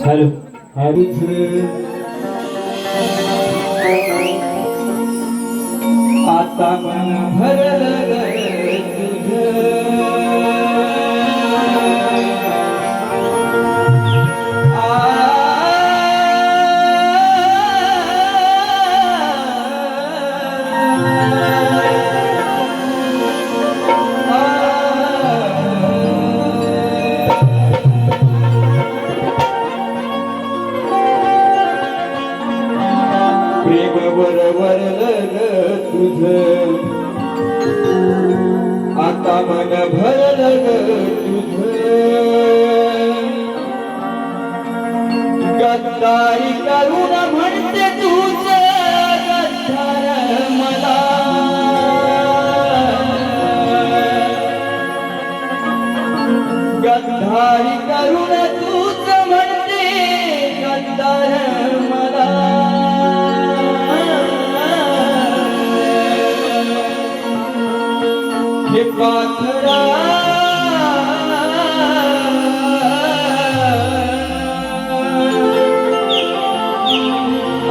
Hello आता मन भरलं मन भरलं ग तुझं गद्दारी करून म्हणते तूच गद्दार मला गद्दारी करून तूच म्हणते गद्दार मला हे पाथरा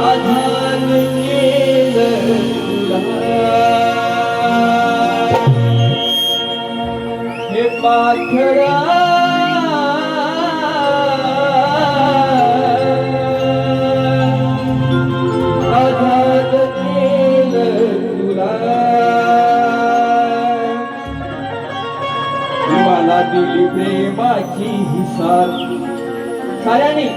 आधार केलं हे पाथरा आधार केलं तुला मला दिली प्रेमाची ही साथ साऱ्याने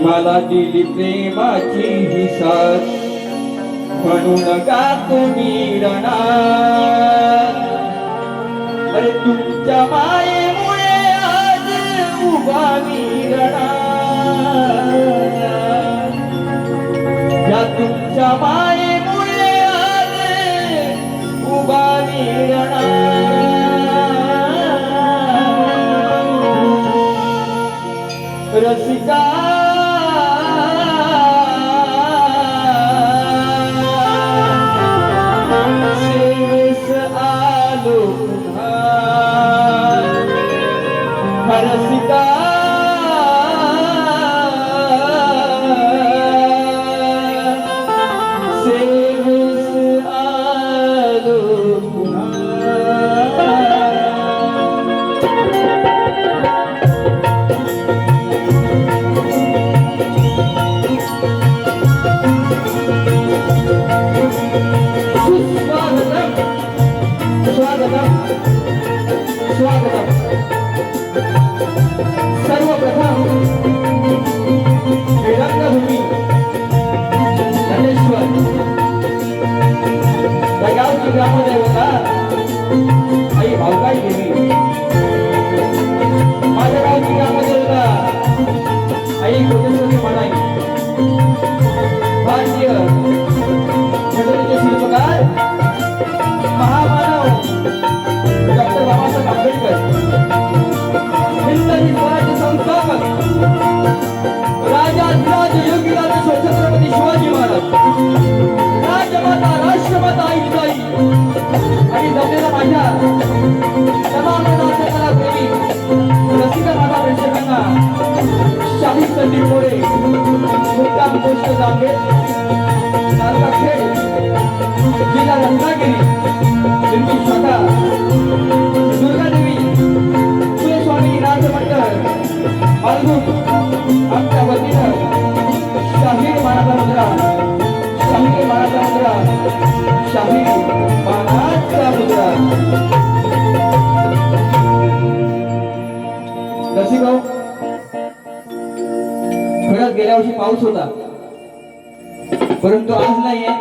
मला दिली प्रेमाची ही साथ म्हणून गातो मी रणात अरे तुमच्या मायेमुळे आज उभा मी रणात या तुमच्या मायेमुळे आज उभा मी रणात रसिका सेवेस आलो पुन्हा रसिका सेवेस आलो पुन्हा स्वागतम स्वागतम सर्वप्रथम रंगभूमी धनेश्वर त्या गावची ग्रामदेवता आई भाऊकाई देवी माझ्या गावची ग्रामदेवता आई कोटेश्वरी म्हणाई भारतीय छत्रपती शिल्पकार महामानव डॉक्टर बाबासाहेब आंबेडकर हिंदवी स्वराज्य संस्थापक राजाधिराज योगीराज छत्रपती शिवाजी महाराज राजमाता राष्ट्रमाता आई जिजाई आणि जमलेल्या माझ्या तमाम नाट्यकला प्रेमी रसिका माझा प्रेक्षकांना शाही संदीप मोरे मुक्काम पोस्ट जांभे तालुका खेड जिल्हा रत्नागिरी दिल्ली शाखा दुर्गादेवी कुलस्वामी नाथ मंडळ मालगुण आमच्या वतीनं शाहीर मानाचा मुद्रा शाहीर मानाचा मुद्रा शाहीर मानाचा मुद्रा रसिकभाऊ खरंच गेल्या वर्षी पाऊस होता परंतु आज नाहीये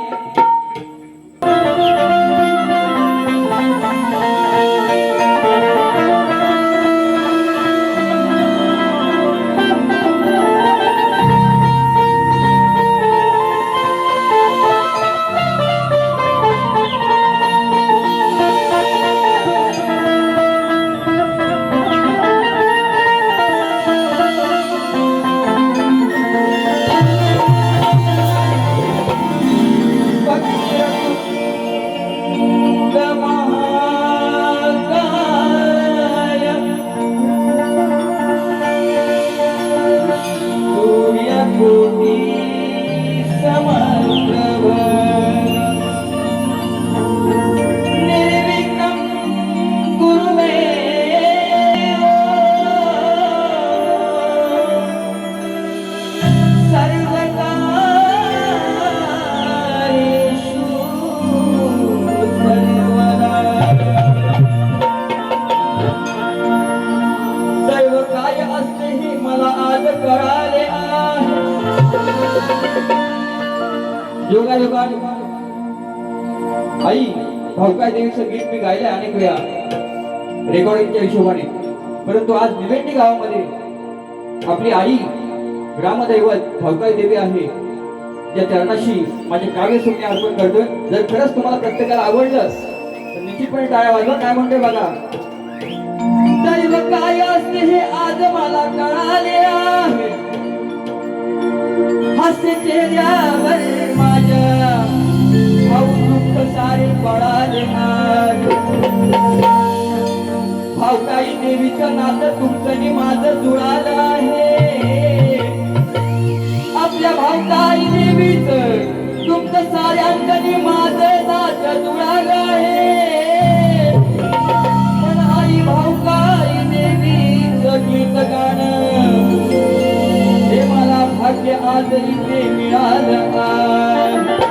भाऊकाई देवीचं गीत मी गायलंय अनेक वेळा रेकॉर्डिंगच्या हिशोबाने, परंतु आज निवेंडी गावामध्ये आपली आई ग्रामदैवत भाऊकाई देवी आहे, या चरणाशी माझे काव्य सोने अर्पण करतोय. जर खरंच तुम्हाला प्रत्येकाला आवडलं तर निश्चितपणे टाळ्या वाजवा. काय म्हणतोय बघा. दैव काय असते हे आज मला कळाले आहे, हास्य चेहऱ्यावर माझ्या भाऊ दुःख सारे पळाले आहे. भाऊकाई देवीचं नातं तुमचं आणि माझं जुळालं आहे. आपल्या भाऊकाई देवीचं तुमचं साऱ्यांनी माझं नातं जुळालं आहे. पण आई भाऊकाई देवीचं गीत गाणं हे मला भाग्य आज इथे मिळालं आहे.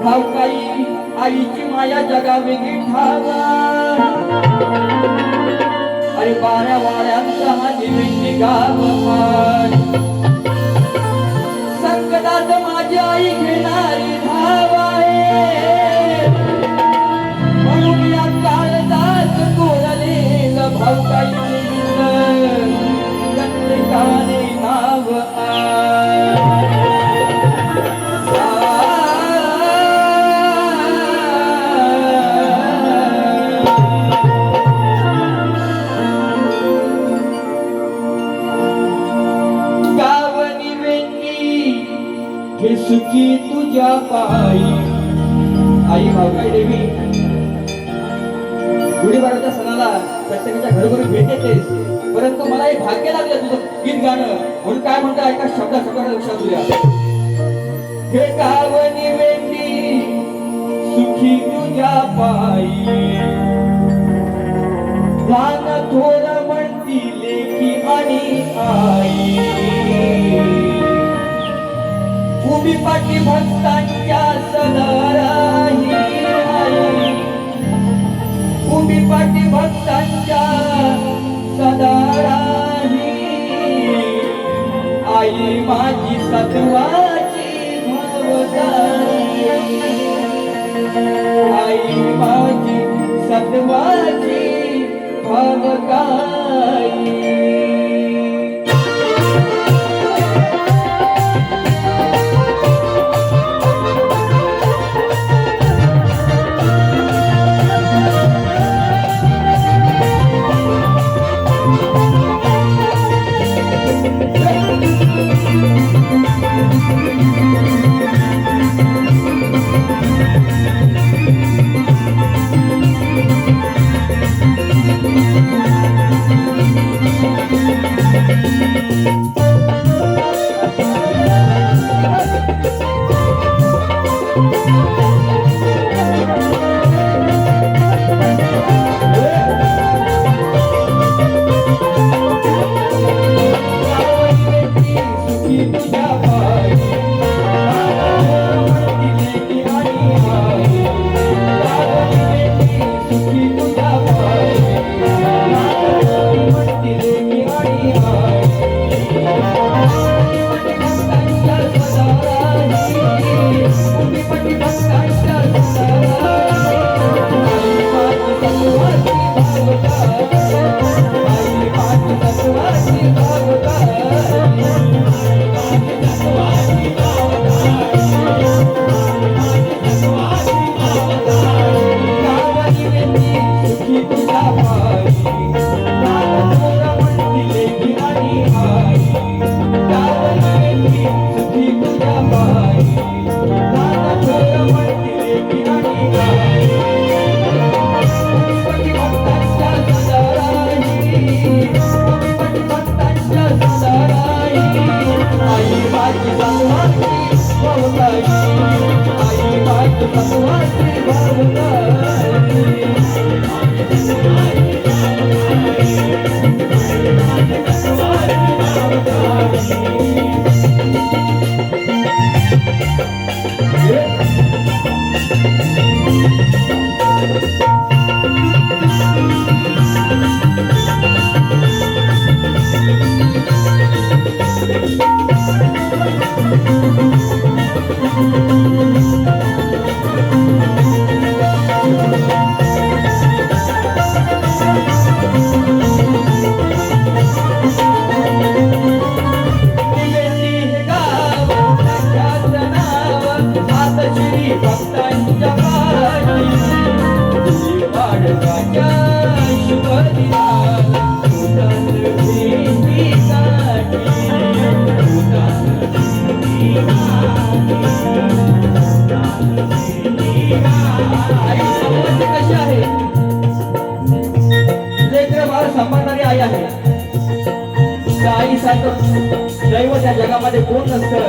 भाऊकाई आईची माया जगा वेगळी ठावा, अरे बाऱ्या वाड्यांचा हा निवेंडी गाव आहे. संकटात माझी आई घेणारी धाव आहे, म्हणून या काळजात कोरलेलं भाऊकाई देवीचं प्रत्येकाने नाव आहे. हे सुखी तुझ्या पायी. आई भाऊकाई देवी गुढीपाडव्याच्या सणाला प्रत्येकाच्या घरोघरी भेट देतेस, परंतु मला हे भाग्य लागलं तुझं गीत गाणं, म्हणून काय म्हणतो ऐका शब्दात लक्षात तुझ्या. हे गाव निवेंडी सुखी तुझ्या पायी, लहान थोर म्हणती लेकी आणि आई. उभी पाठी भक्तांच्या सदाराही आई, उभी पाठी भक्तांच्या सदाराही आई माझी सत्वाची भावताई. आई माझी सत्वाची भावताई. श्री भक्तांच्या पाठी पाडव्याच्या शुभ दिनाला तुझ्याच भेटी गाठी, तुझ्याच भेटी गाठी, आई समजते कशी आहे? लेकरं बाळ सांभाळणारी आई आहे. त्या आईसारखं दैव त्या जगामध्ये कोण नसतं.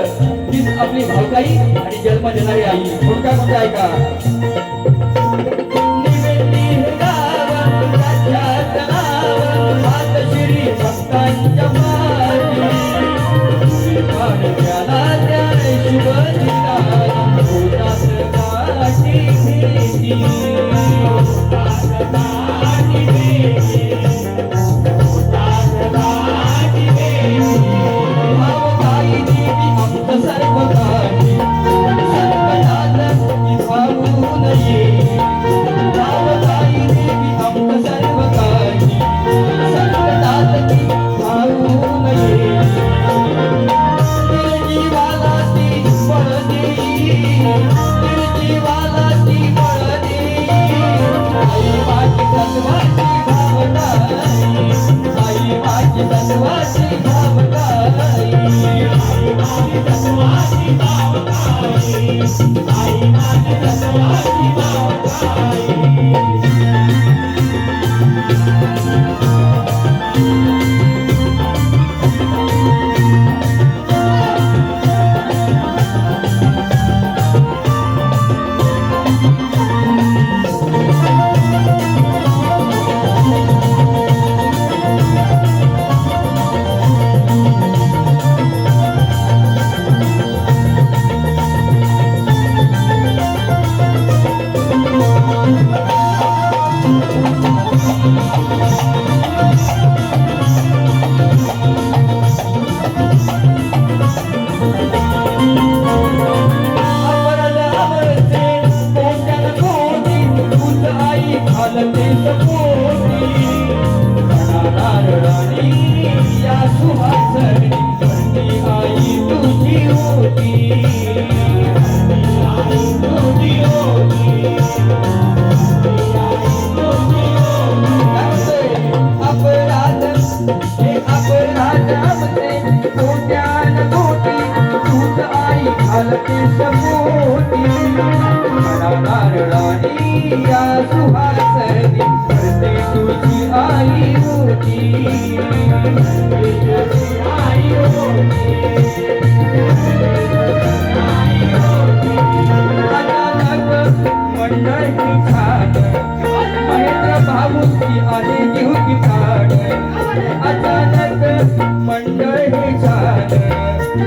तीच आपली भावकाई आणि जन्म देणारी आई. म्हणून काय म्हणते ऐका, निवेदी हे गाव राज्याचं नाव, मातश्री भक्तांच्या पाठी पाडव्याला त्या शुभ दिनाला होतात गाठी भेटी, होतात गाठी भेटी, होतात गाठी भेटी. भावकाई देवी आमचं सर्व काही संकटात निभावू नये. भावकाई देवी आमचं सर्व काही संकटात निभावू नये. निर्जीवाला ती बळ देई, निर्जीवाला ती बळ देई. आई माझी तत्वाची भावकाई, आई माझी तत्वाची भावकाई, आई माझी तत्वाची भावकाई, आई माझी तत्वाची भावकाई.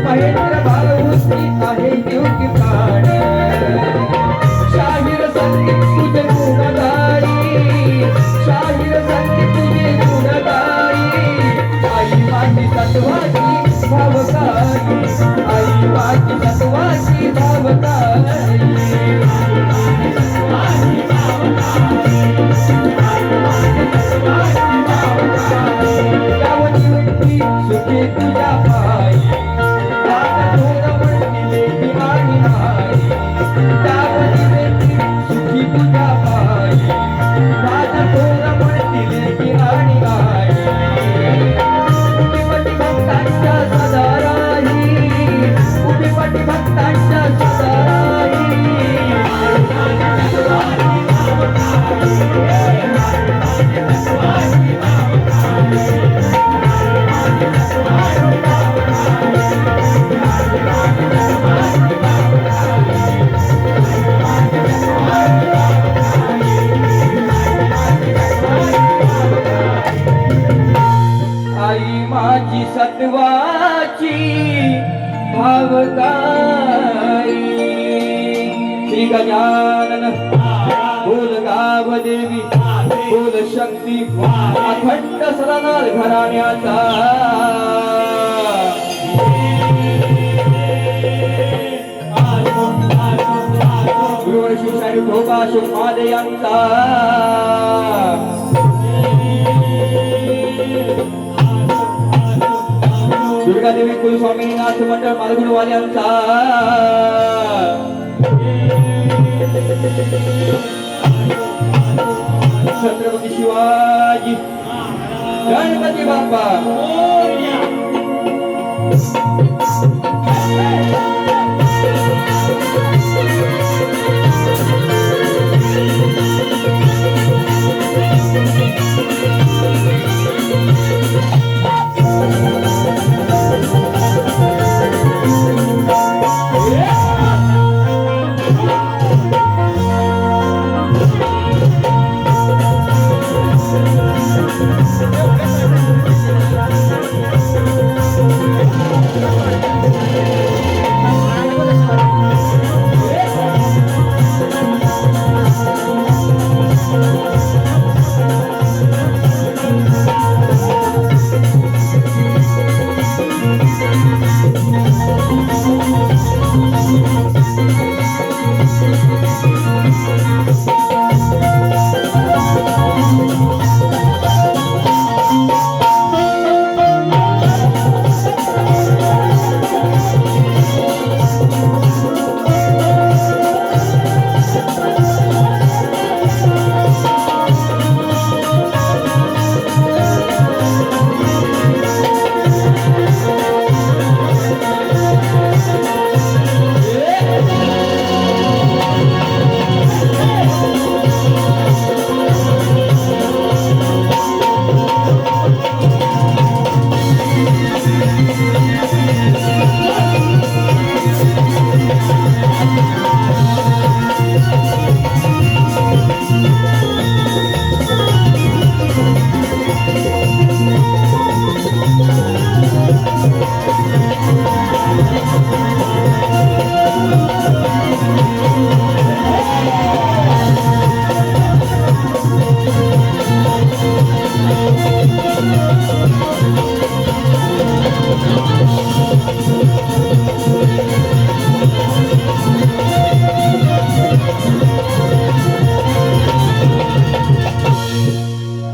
महेंद्र भाऊची आहे जीव की प्राण. शाहीर संगीत तुझे गुणगाई, शाहीर संगीत तुझे गुणगाई. आई माझी तत्वाची भावकाई, आई माझी तत्वाची भावकाई, आई माझी तत्वाची भावकाई, आई माझी तत्वाची भावकाई. यावती व्यक्ती सुखी तुझ्या पायी, सुखी तुझ्या पायी, माझा थोर म्हणतील की आणि आई. उभी पटी भक्तांच्या सदा राही, उभी पटी भक्तांच्या सदा राही. आई माझी सत्वाची भावकाई. श्री गजानन बोल गाव देवी, बोल शक्ती अखंड सदानाथ घराण्याचा. गुरुवर शिवशाही ढोबा शिवमादे यांचा. दुर्गादेवी कुलस्वामी नाथ मंडळ मालगुणवाल्यांचा. छत्रपती शिवाजी गणपती बाप्पा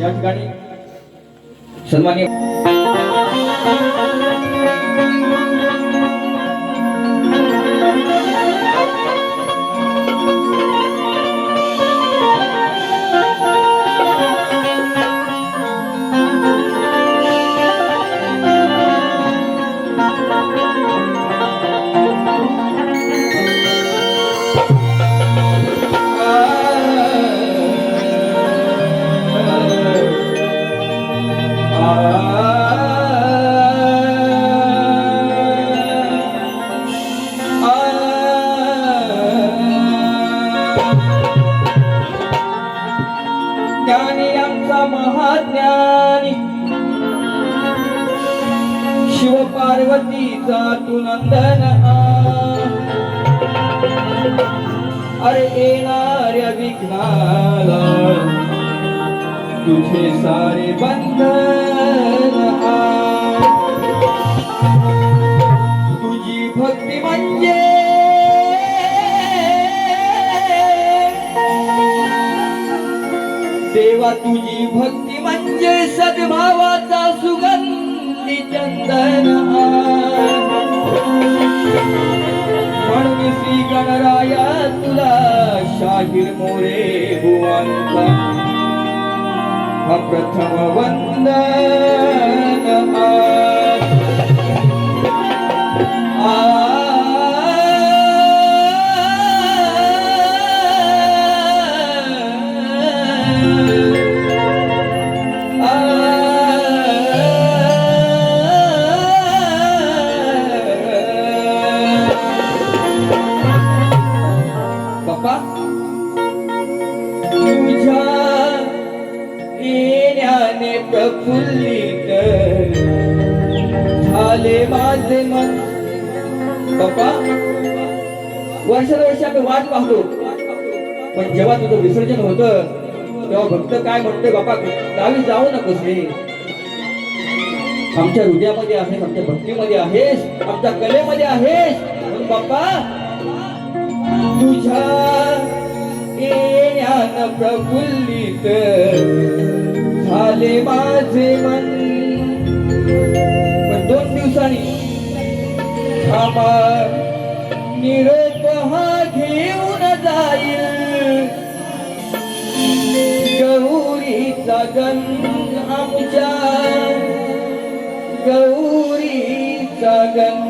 या ठिकाणी सन्माननीय ज्ञानी आमचा महाज्ञानी शिव पार्वतीचा तू नंदन अरे येणाऱ्या विघ्नाला तुझे सारे बंधन तुझी भक्ती म्हणजे देवा तुझी भक्ती म्हणजे सद्भावाचा सुगंधी चंदन म्हणून श्री गणराया तुला शाहीर मोरे भुवंता प्रथम वंदन बाप्पा तुझ्या येण्याने प्रफुल्लित झाले माझे मन. बाप्पा वर्षानुवर्षी आम्ही वाट पाहतो, पण जेव्हा तुझं विसर्जन होतं तेव्हा भक्त काय म्हणतोय, बाप्पा गावी जाऊ नकोस रे. आमच्या हृदयामध्ये आहेस, आमच्या भक्तीमध्ये आहेस, आमच्या कलेमध्ये आहेस. म्हणून बाप्पा तुझ्या येण्यानं प्रफुल्लित झाले माझे मन. पण 2 दिवसांनी थांबा, निरोप हा घेऊन जाईल जगन आमच्या गौरी जगन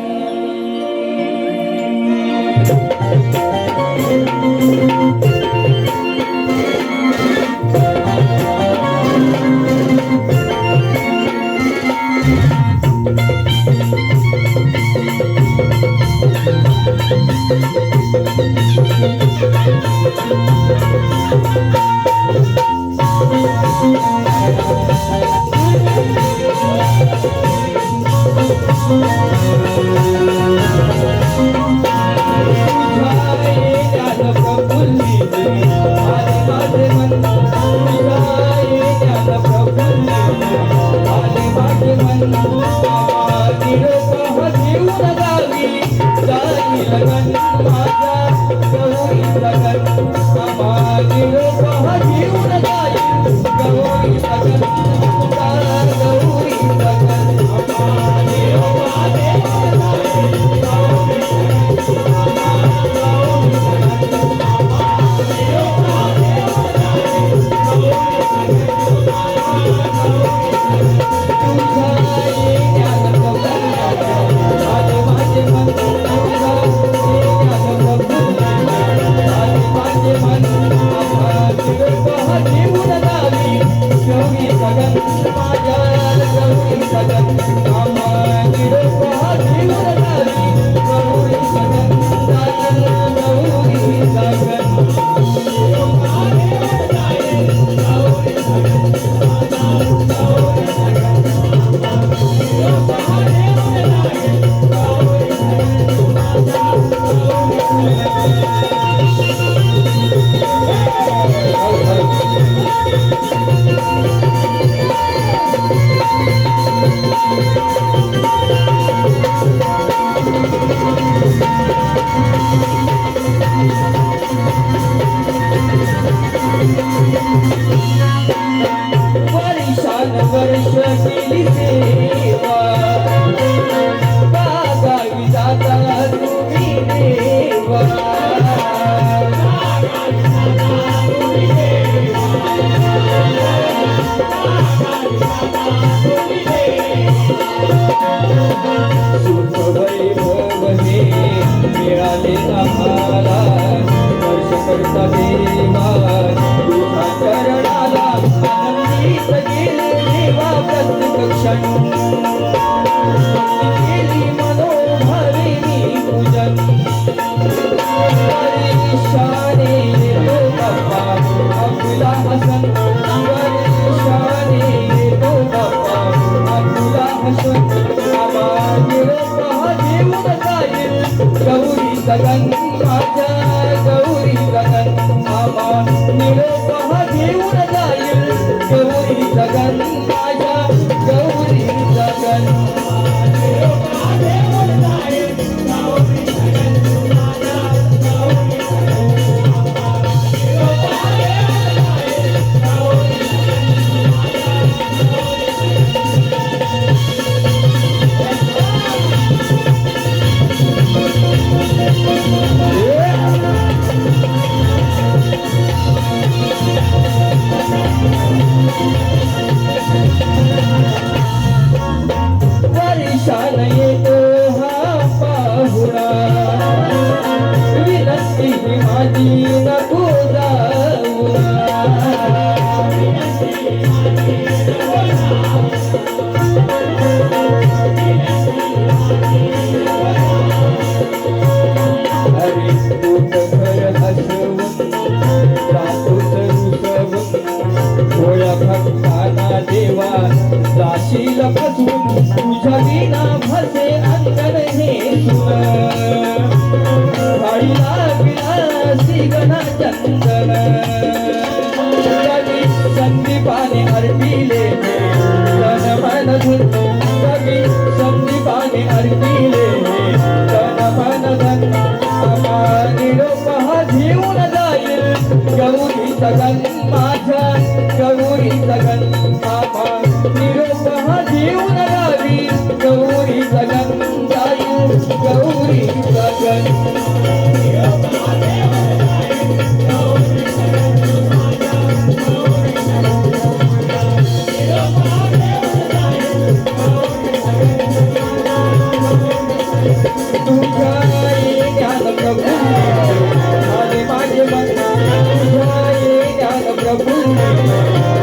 पुण्य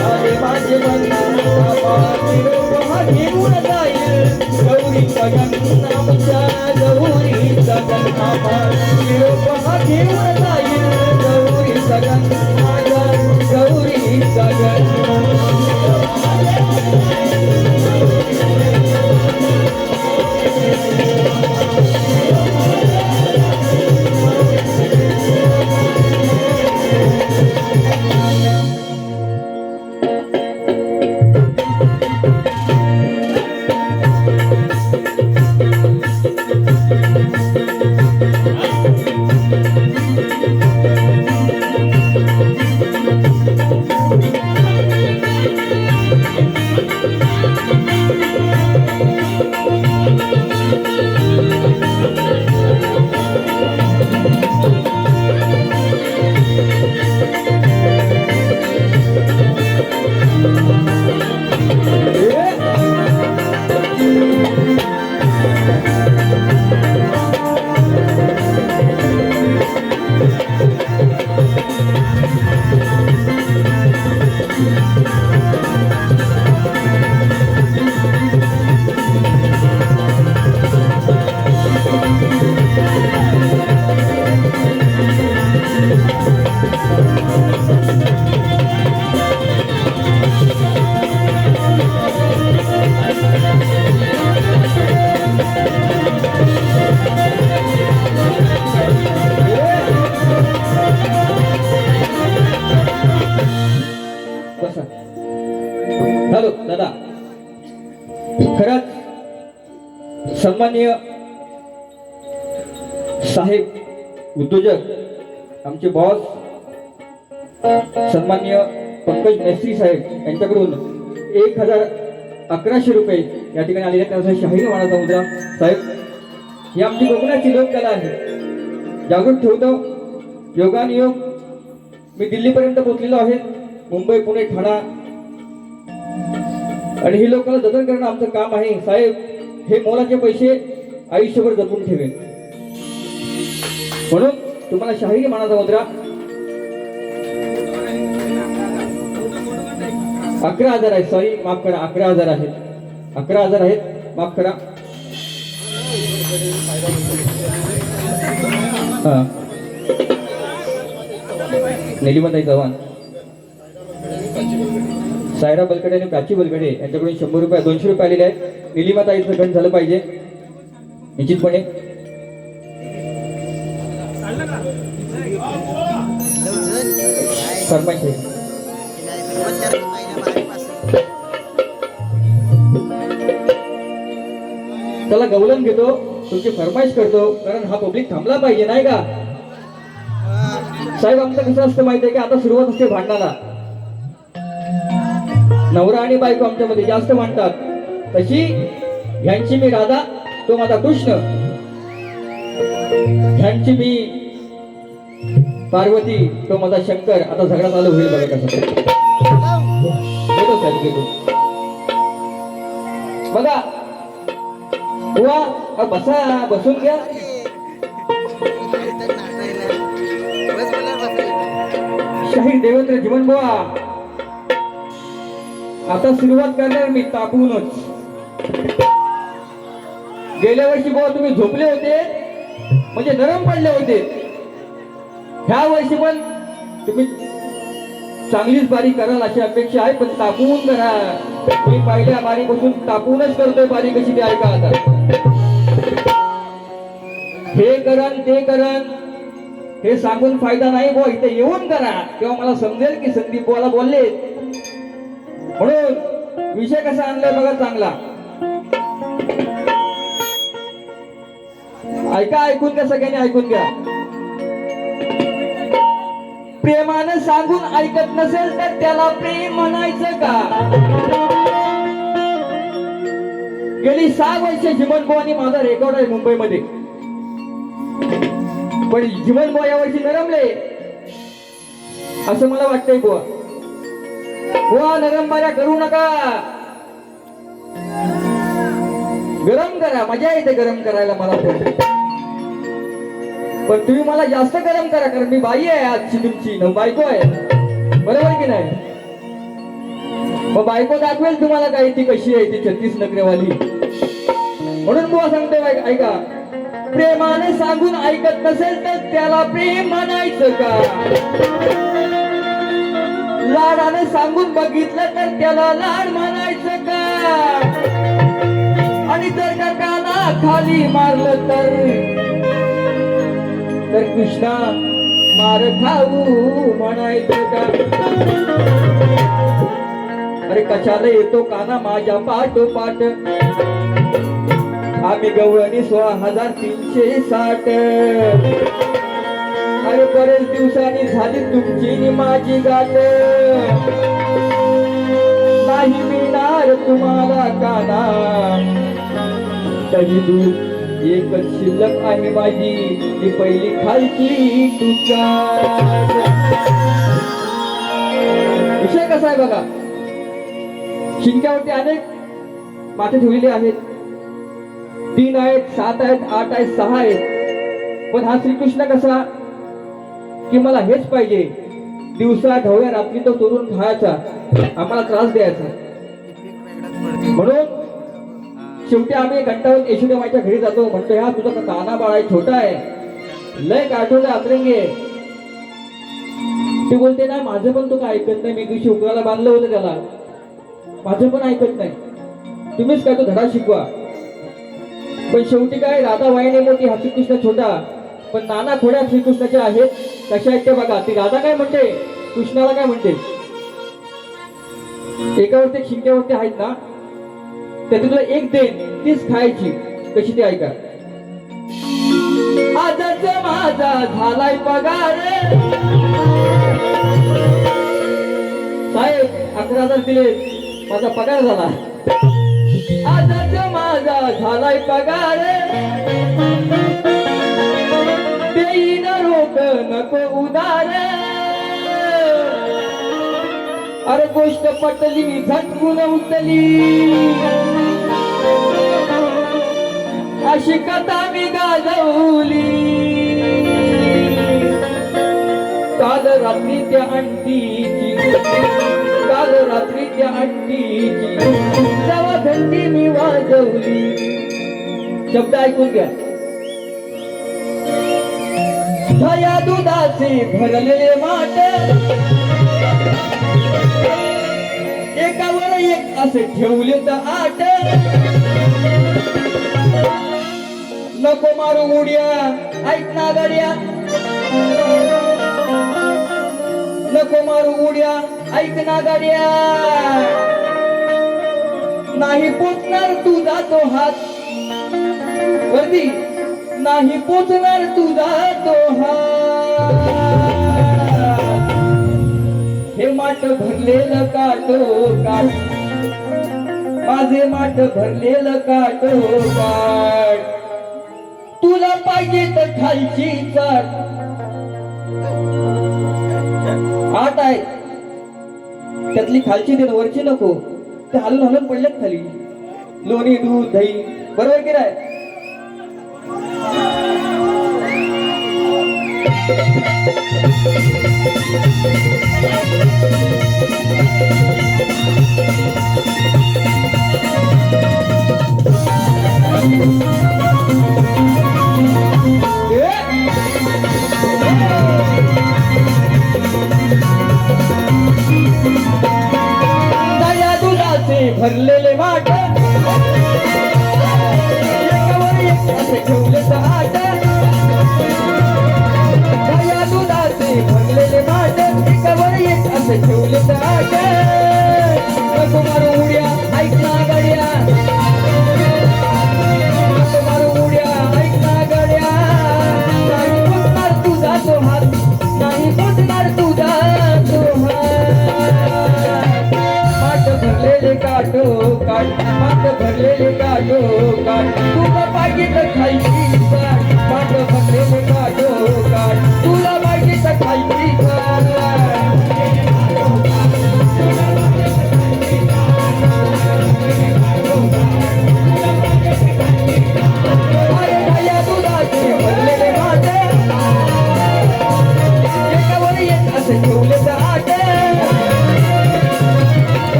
झाले माझे मन निरोप हा घेऊन जाईल गौरी सगन आमच्या गौरी सगन निरोप हा घेऊन जाईल गौरी सगन माझ्या गौरी सगन हॅलो दादा, खरंच सन्माननीय साहेब उद्योजक आमचे बॉस सन्माननीय पंकज मेस्त्री साहेब यांच्याकडून 1111 रुपये या ठिकाणी आलेले त्याचा शाहीर मानाचा मुद्रा. साहेब, ही आमची कोकणाची लोककला आहे, जागृत ठेवतो. योगानुयोग मी दिल्लीपर्यंत पोहोचलेलो आहे, मुंबई, पुणे, ठाणा, आणि ही लोकांना जतन करणं आमचं काम आहे. साहेब, हे मोलाचे पैसे आयुष्यभर जपून ठेवेन, म्हणून तुम्हाला शाहिरी मानाचा मुद्रा 11,000 आहे. सॉरी, माफ करा, 11,000 आहेत. 11,000 आहेत, माफ करा. हा, निलिमाताई चव्हाण, सायरा बलकडे आणि प्राची बलकडे यांच्याकडून 100 रुपये, 200 रुपये आलेले आहेत. निलिमाताईचं गण झालं पाहिजे निश्चितपणे. फरमाईश आहे. त्याला गवलन घेतो, तुमची फरमाईश करतो, कारण हा पब्लिक थांबला पाहिजे, नाही का साहेब? आमचं कसं असतं माहिती आहे की आता सुरुवात असते भांडणाला. नवरा आणि बायको आमच्यामध्ये जास्त मांडतात, तशी ह्यांची मी राधा, तो माझा कृष्ण, ह्यांची मी पार्वती, तो माझा शंकर. आता झगडा चालू होईल बघा कसं. घेतो साहेब, घेतो. बघा बुवा, बसा, बसून घ्या. शाहीर देवेंद्र जीवन बुवा, आता सुरुवात करणार मी तापूनच. गेल्या वर्षी बुवा तुम्ही झोपले होते म्हणजे नरम पडले होते, ह्या वर्षी पण तुम्ही चांगलीच बारी कराल अशी अपेक्षा आहे, पण तापून करा. मी पहिल्या बारीपासून तापूनच करतोय बारी कशी ते ऐका. आता हे करण ते करण हे सांगून फायदा नाही बुवा, इथे येऊन करा, तेव्हा मला समजेल की संदीप बुवाला बोलले. म्हणून विषय कसा आणलाय बघा चांगला, ऐका, ऐकून घ्या, सगळ्यांनी ऐकून घ्या. प्रेमानं सांगून ऐकत नसेल तर त्याला प्रेम म्हणायचं का? गेली 6 वर्ष जीवन बुवानी माझा रेकॉर्ड आहे मुंबईमध्ये, पण जीवन बुवा यावर्षी नरमले असं मला वाटतंय. बुवा बुवा नरमबाऱ्या करू नका, गरम करा, मजा येते गरम करायला मला पण तुम्ही मला जास्त गरम करा, कारण मी बाई आहे आजची, तुमची बायको आहे. बरोबर की नाही? मग बायको दाखवेल तुम्हाला काय ती कशी आहे ती 36 नखरेवाली. म्हणून बुवा सांगते ऐका, प्रेमाने सांगून ऐकत नसेल तर त्याला प्रेम म्हणायचं का? लाडाने सांगून बघितलं तर त्याला लाड म्हणायचं का? आणि जर का काना खाली मारलं तर कृष्णा मार खाऊ म्हणायचं का? अरे कशाला येतो काना माझ्या पाठोपाठ, आम्ही गवळणी 16,360. अरे बरेच दिवसांनी झाली तुमची नि माझी गाठ, नाही मिळणार तुम्हाला काना, तरी दूध एकच शिल्लक आहे माझी, ती पहिली खालची तुझ्यात. विषय कसा आहे बघा, शिंक्यावरती अनेक माथे ठेवलेले आहेत. 3 आहेत, 7 आहेत, 8 आहेत, 6 आहेत. पण हा श्रीकृष्ण कसा की मला हेच पाहिजे, दिवसा ढवळ्या रात्री तो तोडून खायचा, आम्हाला त्रास द्यायचा. म्हणून शेवटी आम्ही घंटावर यशोदा माईच्या घरी जातो. म्हणतो ह्या तुझा काना बाळा आहे, छोटा आहे, लय काठवलं आतरंगे. ते बोलते ना माझं पण तो काय ऐकत नाही, मी दिवशी उकराला बांधलं होतं त्याला, माझं पण ऐकत नाही, तुम्हीच काय तो धडा शिकवा. पण शेवटी काय राधा वाईने मोठी, हा श्रीकृष्ण छोटा. पण नाना खोड्या श्रीकृष्णाच्या आहेत. कशा आहेत ते बघा. ती राधा काय म्हणते, कृष्णाला काय म्हणते. एकावरती शिंक्यावरती आहेत ना, त्यात तुला एक देन तीच खायची. कशी ती ऐका. आजच माझा झालाय पगार, साहेब 11,000 दिले, माझा पगार झाला. आजच माझा झालाय पगार, देईन रोक नको उदार. अरे गोष्ट पटली झटकून उचली, अशी कथा मी गाजवली. काल रात्री त्या अंटीची, काल रात्री त्या अंटीची तेव्हा घंटी मी वाजवली. शब्द ऐकून घ्या. दया दुधाचे भरलेले माठ, एकावर एक असे ठेवले तर 8. नको मारू उड्या, ऐक ना गड्या, नको मारू उड्या, ऐक ना गड्या. नाही पोचणार तुझा तो हात वरती, नाही पोचणार तुझा तो हात. हे माठ भरलेलं काटो काट, माझे माठ भरलेलं काटो काट. तुला पाहिजे तर खालची चाट. 8 आहे, त्यातली खालची दे, वरची नको. ते हलून हलून पडलेत खाली. लोणी दूध दही, बरोबर की नाही. दया दुधाचे भरलेले माठ, एकावर एक असे ठेवले तर 8. दया दुधाचे भरलेले माठ, एकावर एक असे ठेवले तर 8. नको मारू उड्या, ऐक ना गड्या, नको मारू उड्या, ऐक ना गड्या. नाही पोचणार तुझा तो हात, नाही पोचणार तुझा तो हात. माठ भरलेले काटो काट, माठ भरलेले काटो काट. तुला पाहिजे तर खायची चाट, माठ भरलेले काटो काट. तुला पाहिजे तर खायची चाट. भरलेले माठ, एकावर एक असे ठेवले तर 8.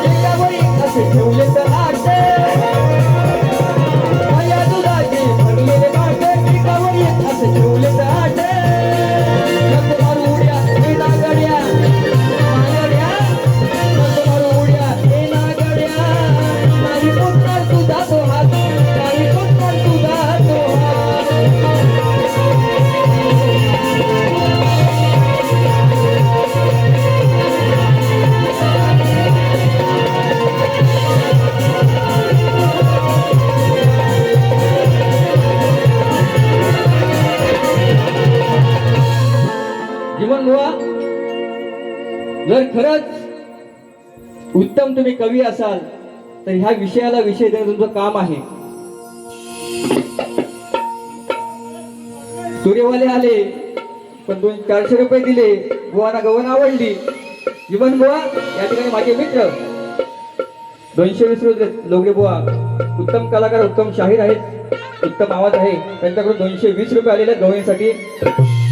एकावरी असे ठेवले तर आटे माझ्या दुधाचे भरलेले वाटे एकावरी असे ठेवले तर आटे नको मारू उड्या हे नागड्या नागड्या नको मारू उड्या हे नागड्या नाही पुत्र तुझा तो हात नाही पुत्र तुझा तो हात जीवन बुवा जर खरंच उत्तम तुम्ही कवी असाल तर ह्या विषयाला विषय देणं तुमचं काम आहे. सूर्यवाले आले पण 200-400 रुपये दिले. बुवाना गवण आवडली. जीवन बुवा या ठिकाणी माझे मित्र 220 रुपये लोगडे बुवा उत्तम कलाकार उत्तम शाहीर आहेत. उत्तम आवाज आहे. त्यांच्याकडून 220 रुपये आलेले गवळीसाठी.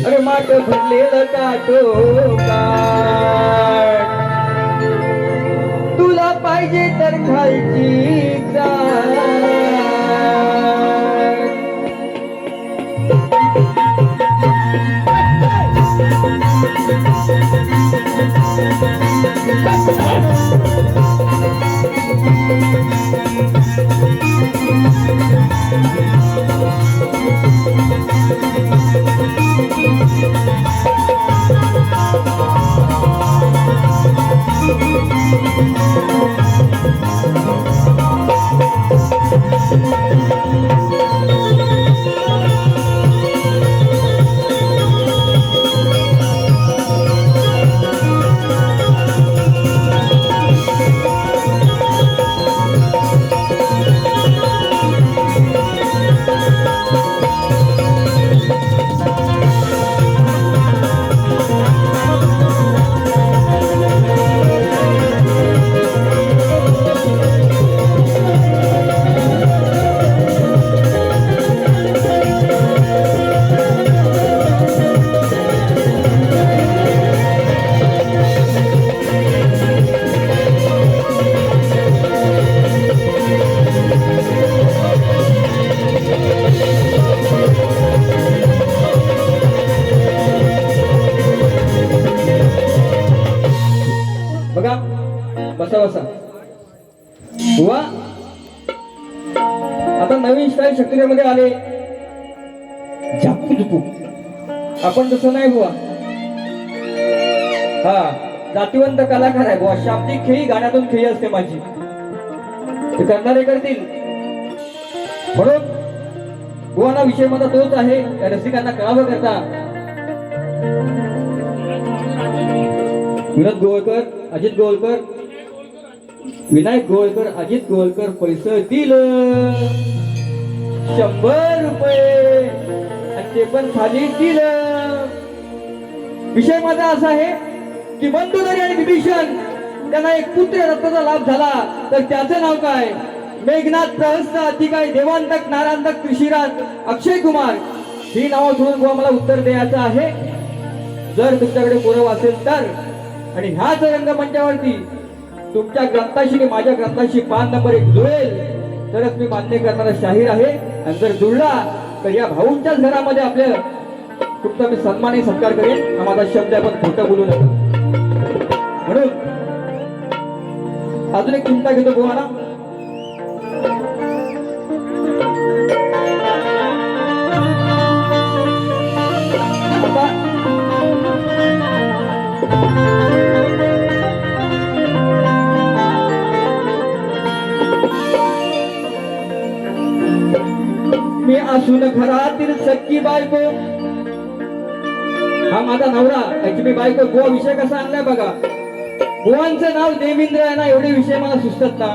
अरे माठ भरलेलं काठो काठ तुला पाहिजे तर खायची चाट. बघा बसा बसा बुवा आता नवीन स्टाईल शक्तीमध्ये आले. झापू झुपू आपण तसं नाही बुवा. हा जातीवंत कलाकार आहे बुवा. शाब्दिक खेळी गाण्यातून खेळी असते माझी. ते करणारे करतील म्हणून बुवाना विषय माझा तोच आहे. रसिकांना कळावं करता विनोद गोवळकर अजित गोवळकर विनायक गोवळकर अजित गोवळकर पैसे दिलं 100 रुपये आणि ते पण खाली दिलं. विषय माझा असा आहे की मंदोदरी आणि विभीषण त्यांना एक पुत्र रत्नाचा लाभ झाला तर त्याचं नाव काय? मेघनाथ प्रहस्त अतिकाय देवांतक नारांतक ऋषिराज अक्षय कुमार ही नावं सोडून बुवा मला उत्तर द्यायचं आहे. जर तुमच्याकडे पुरावा असेल तर आणि ह्याच रंगमंचावरती तुमच्या ग्रंथाशी आणि माझ्या ग्रंथाशी पान नंबर 1 जुळेल तरच मी मान्य करणारा शाहीर आहे. आणि जर जुळला तर या भाऊंच्याच घरामध्ये आपल्या तुमचा मी सन्मानही सत्कार करेन. हा माझा शब्द आहे पण खोटं बोलू नका. म्हणून अजून एक चिंता घेतो बुवाना. मी असून घरातील सख्खी बायको हा माझा नवरा याची मी बायको. गोवा विषय कसा आणलाय बघा. गोवांचं नाव देवेंद्र आहे ना. एवढे विषय मला सुचतात ना.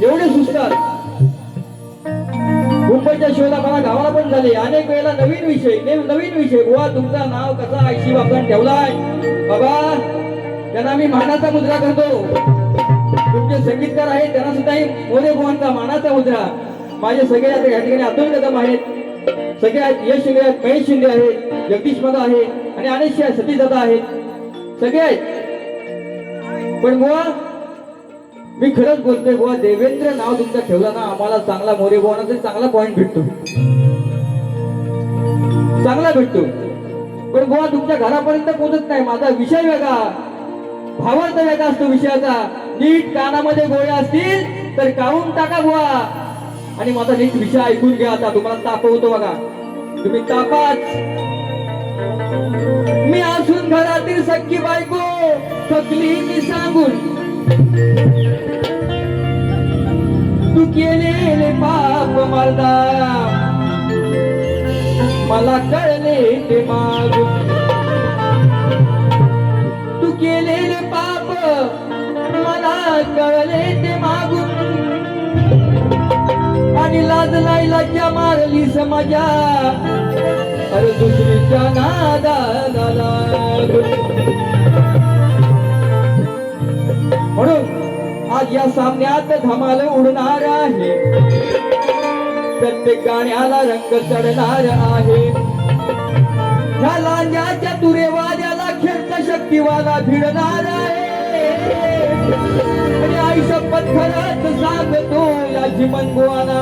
एवढे सुचतात. मुंबईच्या शोधा मला गावाला पण झाले. अनेक वेळेला नवीन विषय गोवा तुमचं नाव कसा आयशी बापान ठेवलाय बाबा. त्यांना मी मानाचा मुद्रा करतो. तुमचे संगीतकार आहेत त्यांना सुद्धा मोरे गोवांचा मानाचा मुद्रा. माझे सगळे आता या ठिकाणी अतुल कदम आहेत. सगळे आहेत. यश शिंदे आहेत. महेश शिंदे आहेत. जगदीश मदा आहे आणि अनेकशे सतीश दादा आहेत. सगळे आहेत. पण बुवा मी खरंच बोलतोय बुवा, देवेंद्र नाव तुमचं ठेवलं ना, आम्हाला चांगला मोरे बुवाना तरी चांगला पॉइंट भेटतो, चांगला भेटतो. पण बुवा तुमच्या घरापर्यंत पोहोचत नाही. माझा विषय वेगळा, भावार्थ वेगळा असतो विषयाचा. नीट कानामध्ये गोळ्या असतील तर काढून टाका बुवा, आणि माझा नीट विषय ऐकून घ्या. आता तुम्हाला तापवतो बघा, तुम्ही तापाच. मी असून घरातील सख्खी बायको थकली मी सांगून, तू केलेले पाप मर्दा मला कळले ते मागून. तू केलेले पाप मला कळले ते मागून, आणि लाज नाही लज्जा मारली समाजा, अरे दुसरीच्या नादाला लागून. म्हणून आज या सामन्यात धमाल उडणार आहे, प्रत्येक गाण्याला रंग चढणार आहे. ह्या लांजाच्या तुरेवाद्याला खेळता शक्तीवाला भिडणार आहे. आणि आई शपथ खरंच सांगतो या जीवन बुवाना,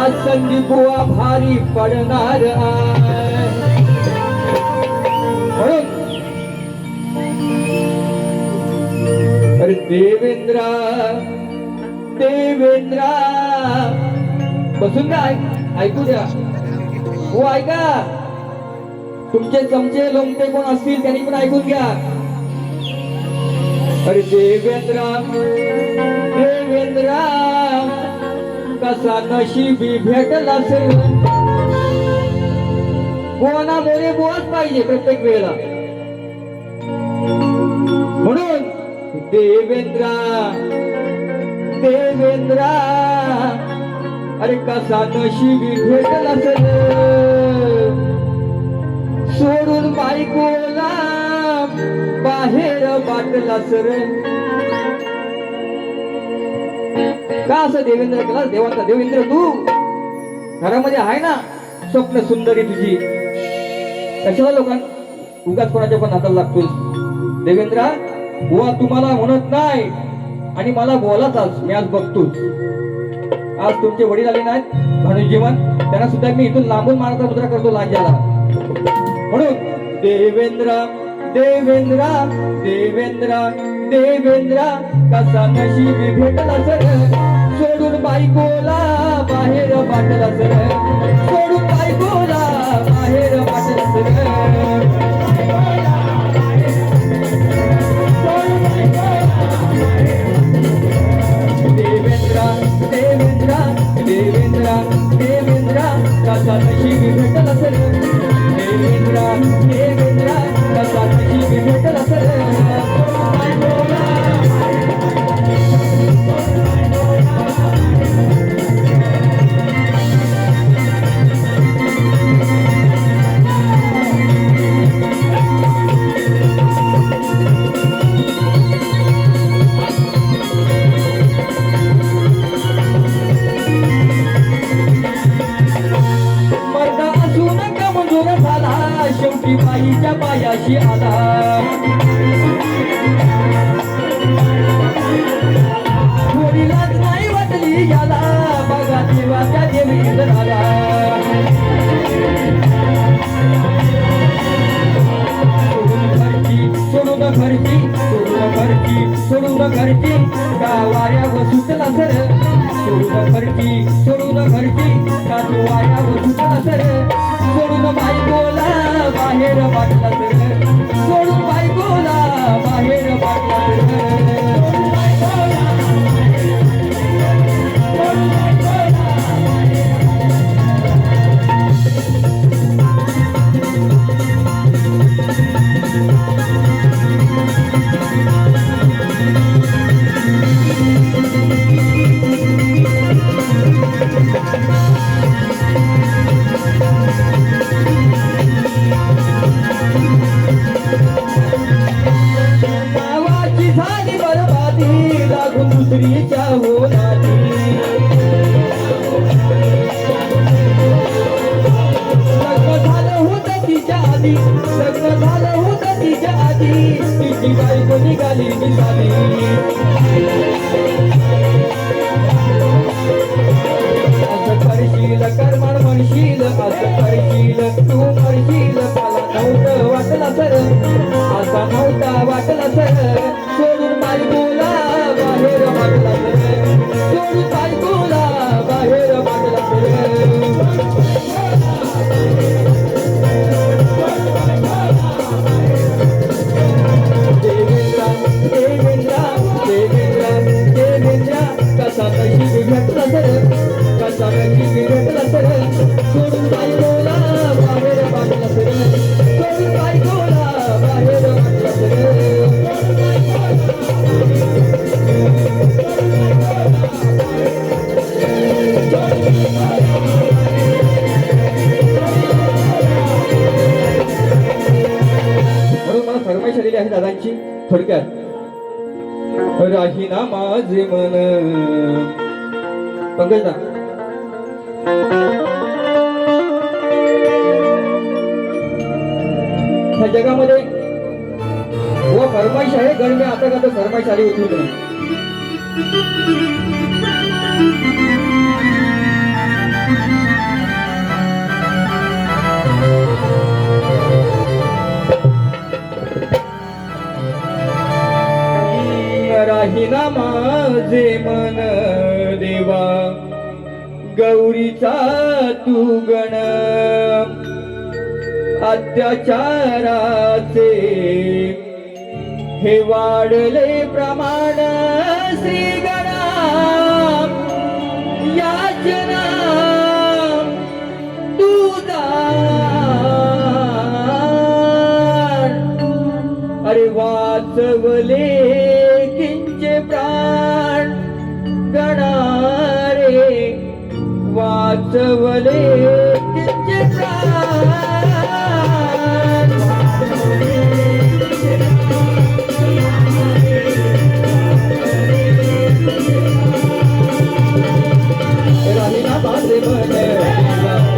आज संदीप बुवा भारी पडणार आहे. म्हणून अरे देवेंद्रा देवेंद्रा, बसून द्या, ऐकू द्या हो, ऐका. तुमचे चमचे लोमटे कोण असतील त्यांनी पण ऐकून घ्या. अरे देवेंद्रा देवेंद्रा, कसा नशिबी भेटला असेल. बुवाना मोरे बुवाच पाहिजे प्रत्येक वेळेला. म्हणून देवेंद्रा देवेंद्रा, अरे कसा नशिबी भेटला असेल. सोडून बायकोला बाहेर बाटला सर. का असं देवेंद्र केला देवाचा? देवेंद्र तू घरामध्ये आहे ना, स्वप्न सुंदरी तुझी, कशाला लोकांना उगाच कोणाच्या पण हाताला लागतोस. देवेंद्रा बुवा तुम्हाला म्हणत नाही, आणि मला बोलाच आज मी आज बघतोच. आज तुमचे वडील आले नाहीत धनुजीवन, त्यांना सुद्धा मी इथून लांबून मारता मुद्रा करतो लांजाला. म्हणून देवेंद्रा देवेंद्रा देवेंद्रा देवेंद्रा, कसा नशिबी भेटला सर. सोडून बायकोला बाहेर बाटला सर. सोडून बायकोला बाहेर बाटला सर. देवेंद्रा देवेंद्रा देवेंद्रा देवेंद्रा, कसा नशिबी भेटला सर. देवेंद्रा देवेंद्रा, कसा नशिबी भेटला सर. शेवटी बाईच्या पायाशी आला. थोडीलाच नाही वाटली याला, बघा देवाच्या देवीत झाला. सोडून घरची सोडून घरची सोडून घरची, का वाऱ्यावर सुटला सर. सोडून घरची सोडून घरची, का तू वाऱ्यावर सुटला सर. सोडून बायकोला बाहेर बाटला सर. सोडून बायकोला बाहेर बाटला सर. दुसरीच्या होणारी लग्न झालं होतं तिच्या आधी. लग्न झालं होतं तिच्या आधी, तिची बायको निघाली निघाली. बायकोला बाहेर मागला सोडून बायकोला बाहेर मागला देवेंद्रा देवेंद्रा देवेंद्रा देवेंद्रा कसा नशीब भेटला सर कसा नशीब भेटला सर सोडून बायकोला बाहेर मागला सर सोडून बायकोला बाहेर मागला म्हणून मला फरमाईश आलेली आहे दादांची थोडक्यात राहीना माझे मन पंकजदा ह्या जगामध्ये व फरमाईश आहे गणने आता का तर फरमाईश आली होती म्हणून राहीना माझे मन देवा गौरीचा तू गण अत्याचाराचे हे वाढले प्रमाण श्री गणा याचना तुझा अरे वाचवले किंचे प्राण गणा रे वाचवले किंचे प्राण राहिला माझे मन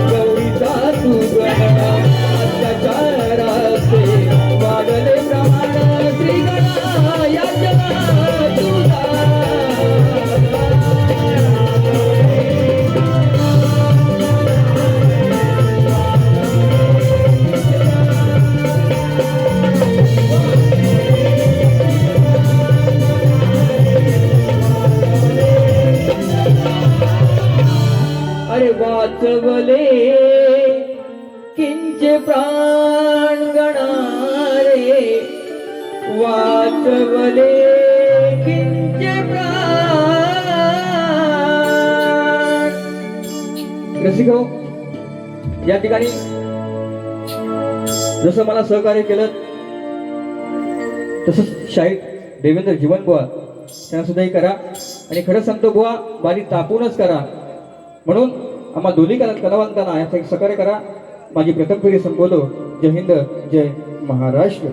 गौरीचा तू गण अत्याचाराचे वाढले प्रमाण श्री गणा याचना तुझा अरे वाचवले किंचे प्राण गणा रे वाचवले किंचे प्राण रसिक हो या ठिकाणी जसं मला सहकार्य केलं तसंच शाहीर देवेंद्र जीवन बुवा त्यांना सुद्धा करा आणि खरं सांगतो बुवा बारी तापूनच करा म्हणून आम्हा दोन्ही कलावंतांना यासाठी सहकार्य करा माझी प्रथम फेरी संपवतो जय हिंद जय महाराष्ट्र